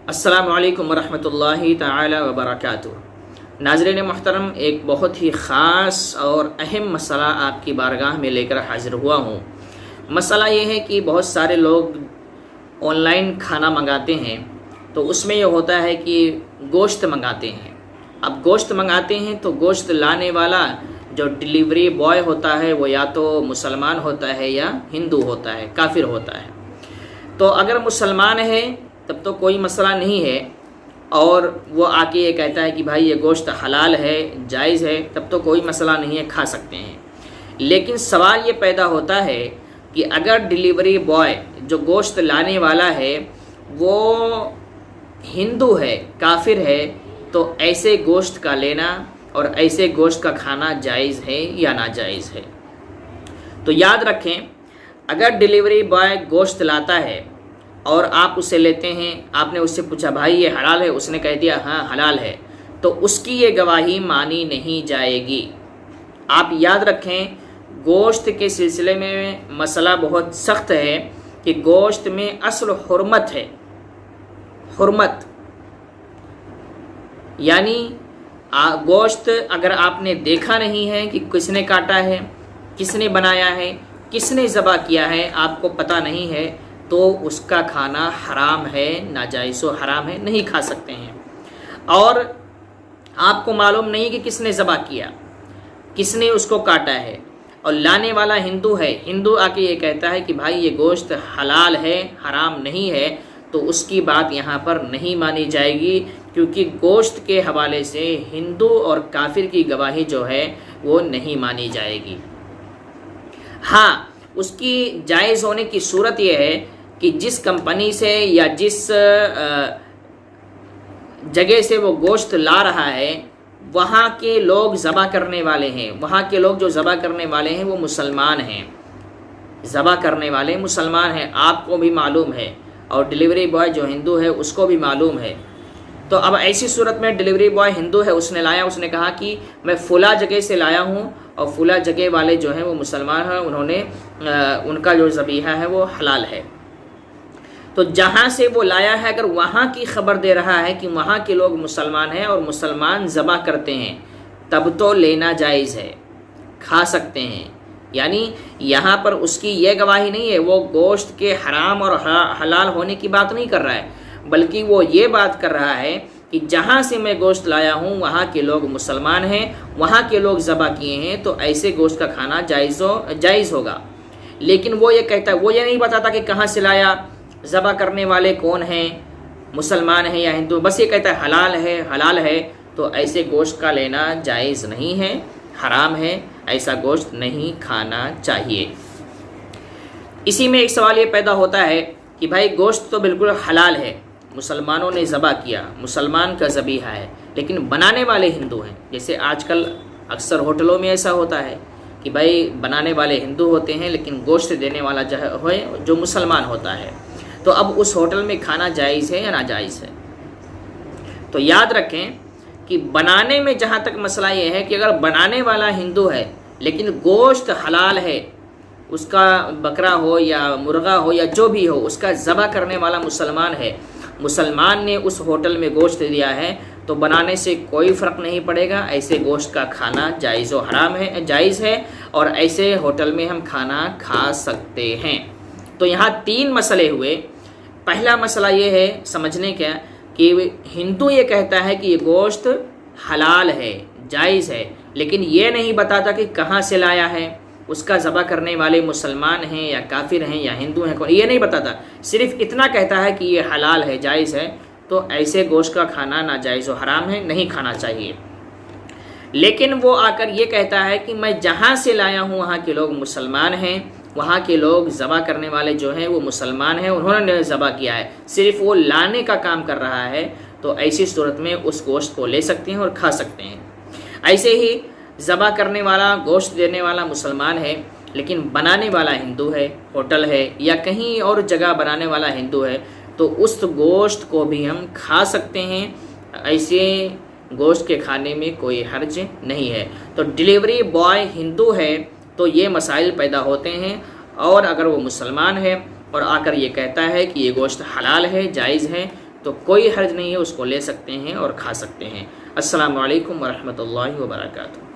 السلام علیکم ورحمۃ اللہ تعالی وبرکاتہ۔ ناظرین محترم، ایک بہت ہی خاص اور اہم مسئلہ آپ کی بارگاہ میں لے کر حاضر ہوا ہوں۔ مسئلہ یہ ہے کہ بہت سارے لوگ آن لائن کھانا منگاتے ہیں تو اس میں یہ ہوتا ہے کہ گوشت منگاتے ہیں۔ اب گوشت منگاتے ہیں تو گوشت لانے والا جو ڈیلیوری بوائے ہوتا ہے وہ یا تو مسلمان ہوتا ہے یا ہندو ہوتا ہے، کافر ہوتا ہے۔ تو اگر مسلمان ہے تب تو کوئی مسئلہ نہیں ہے، اور وہ آ کے یہ کہتا ہے کہ بھائی یہ گوشت حلال ہے، جائز ہے، تب تو کوئی مسئلہ نہیں ہے، کھا سکتے ہیں۔ لیکن سوال یہ پیدا ہوتا ہے کہ اگر ڈیلیوری بوائے جو گوشت لانے والا ہے وہ ہندو ہے، کافر ہے، تو ایسے گوشت کا لینا اور ایسے گوشت کا کھانا جائز ہے یا ناجائز ہے؟ تو یاد رکھیں، اگر ڈیلیوری بوائے گوشت لاتا ہے اور آپ اسے لیتے ہیں، آپ نے اس سے پوچھا بھائی یہ حلال ہے، اس نے کہہ دیا ہاں حلال ہے، تو اس کی یہ گواہی مانی نہیں جائے گی۔ آپ یاد رکھیں، گوشت کے سلسلے میں مسئلہ بہت سخت ہے کہ گوشت میں اصل حرمت ہے، حرمت یعنی گوشت اگر آپ نے دیکھا نہیں ہے کہ کس نے کاٹا ہے، کس نے بنایا ہے، کس نے ذبح کیا ہے، آپ کو پتہ نہیں ہے، تو اس کا کھانا حرام ہے، ناجائز و حرام ہے، نہیں کھا سکتے ہیں۔ اور آپ کو معلوم نہیں کہ کس نے ذبح کیا، کس نے اس کو کاٹا ہے، اور لانے والا ہندو ہے، ہندو آ کے یہ کہتا ہے کہ بھائی یہ گوشت حلال ہے، حرام نہیں ہے، تو اس کی بات یہاں پر نہیں مانی جائے گی، کیونکہ گوشت کے حوالے سے ہندو اور کافر کی گواہی جو ہے وہ نہیں مانی جائے گی۔ ہاں، اس کی جائز ہونے کی صورت یہ ہے کہ جس کمپنی سے یا جس جگہ سے وہ گوشت لا رہا ہے وہاں کے لوگ ذبح کرنے والے ہیں، وہاں کے لوگ جو ذبح کرنے والے ہیں وہ مسلمان ہیں، ذبح کرنے والے مسلمان ہیں، آپ کو بھی معلوم ہے، اور ڈیلیوری بوائے جو ہندو ہے اس کو بھی معلوم ہے۔ تو اب ایسی صورت میں ڈیلیوری بوائے ہندو ہے، اس نے لایا، اس نے کہا کہ میں فلاں جگہ سے لایا ہوں اور فلاں جگہ والے جو ہیں وہ مسلمان ہیں، انہوں نے ان کا جو ذبیحہ ہے وہ حلال ہے۔ تو جہاں سے وہ لایا ہے اگر وہاں کی خبر دے رہا ہے کہ وہاں کے لوگ مسلمان ہیں اور مسلمان ذبح کرتے ہیں، تب تو لینا جائز ہے، کھا سکتے ہیں۔ یعنی یہاں پر اس کی یہ گواہی نہیں ہے، وہ گوشت کے حرام اور حلال ہونے کی بات نہیں کر رہا ہے، بلکہ وہ یہ بات کر رہا ہے کہ جہاں سے میں گوشت لایا ہوں وہاں کے لوگ مسلمان ہیں، وہاں کے لوگ ذبح کیے ہیں، تو ایسے گوشت کا کھانا جائز ہوگا۔ لیکن وہ یہ کہتا ہے، وہ یہ نہیں بتاتا کہ کہاں سے لایا، ذبح کرنے والے کون ہیں، مسلمان ہیں یا ہندو، بس یہ کہتا ہے حلال ہے، حلال ہے، تو ایسے گوشت کا لینا جائز نہیں ہے، حرام ہے، ایسا گوشت نہیں کھانا چاہیے۔ اسی میں ایک سوال یہ پیدا ہوتا ہے کہ بھائی گوشت تو بالکل حلال ہے، مسلمانوں نے ذبح کیا، مسلمان کا ذبیحہ ہے، لیکن بنانے والے ہندو ہیں۔ جیسے آج کل اکثر ہوٹلوں میں ایسا ہوتا ہے کہ بھائی بنانے والے ہندو ہوتے ہیں لیکن گوشت دینے والا جو مسلمان ہوتا ہے، تو اب اس ہوٹل میں کھانا جائز ہے یا ناجائز ہے؟ تو یاد رکھیں کہ بنانے میں جہاں تک مسئلہ یہ ہے کہ اگر بنانے والا ہندو ہے لیکن گوشت حلال ہے، اس کا بکرا ہو یا مرغا ہو یا جو بھی ہو، اس کا ذبح کرنے والا مسلمان ہے، مسلمان نے اس ہوٹل میں گوشت دیا ہے، تو بنانے سے کوئی فرق نہیں پڑے گا، ایسے گوشت کا کھانا جائز و حرام ہے، جائز ہے، اور ایسے ہوٹل میں ہم کھانا کھا سکتے ہیں۔ تو یہاں تین مسئلے ہوئے۔ پہلا مسئلہ یہ ہے سمجھنے کا کہ ہندو یہ کہتا ہے کہ یہ گوشت حلال ہے، جائز ہے، لیکن یہ نہیں بتاتا کہ کہاں سے لایا ہے، اس کا ذبح کرنے والے مسلمان ہیں یا کافر ہیں یا ہندو ہیں، یہ نہیں بتاتا، صرف اتنا کہتا ہے کہ یہ حلال ہے، جائز ہے، تو ایسے گوشت کا کھانا ناجائز و حرام ہے، نہیں کھانا چاہیے۔ لیکن وہ آ کر یہ کہتا ہے کہ میں جہاں سے لایا ہوں وہاں کے لوگ مسلمان ہیں، وہاں کے لوگ ذبح کرنے والے جو ہیں وہ مسلمان ہیں، انہوں نے ذبح کیا ہے، صرف وہ لانے کا کام کر رہا ہے، تو ایسی صورت میں اس گوشت کو لے سکتے ہیں اور کھا سکتے ہیں۔ ایسے ہی ذبح کرنے والا، گوشت دینے والا مسلمان ہے لیکن بنانے والا ہندو ہے، ہوٹل ہے یا کہیں اور جگہ بنانے والا ہندو ہے، تو اس گوشت کو بھی ہم کھا سکتے ہیں، ایسے گوشت کے کھانے میں کوئی حرج نہیں ہے۔ تو ڈیلیوری بوائے ہندو ہے تو یہ مسائل پیدا ہوتے ہیں، اور اگر وہ مسلمان ہے اور آ کر یہ کہتا ہے کہ یہ گوشت حلال ہے، جائز ہے، تو کوئی حرج نہیں ہے، اس کو لے سکتے ہیں اور کھا سکتے ہیں۔ السلام علیکم ورحمۃ اللہ وبرکاتہ۔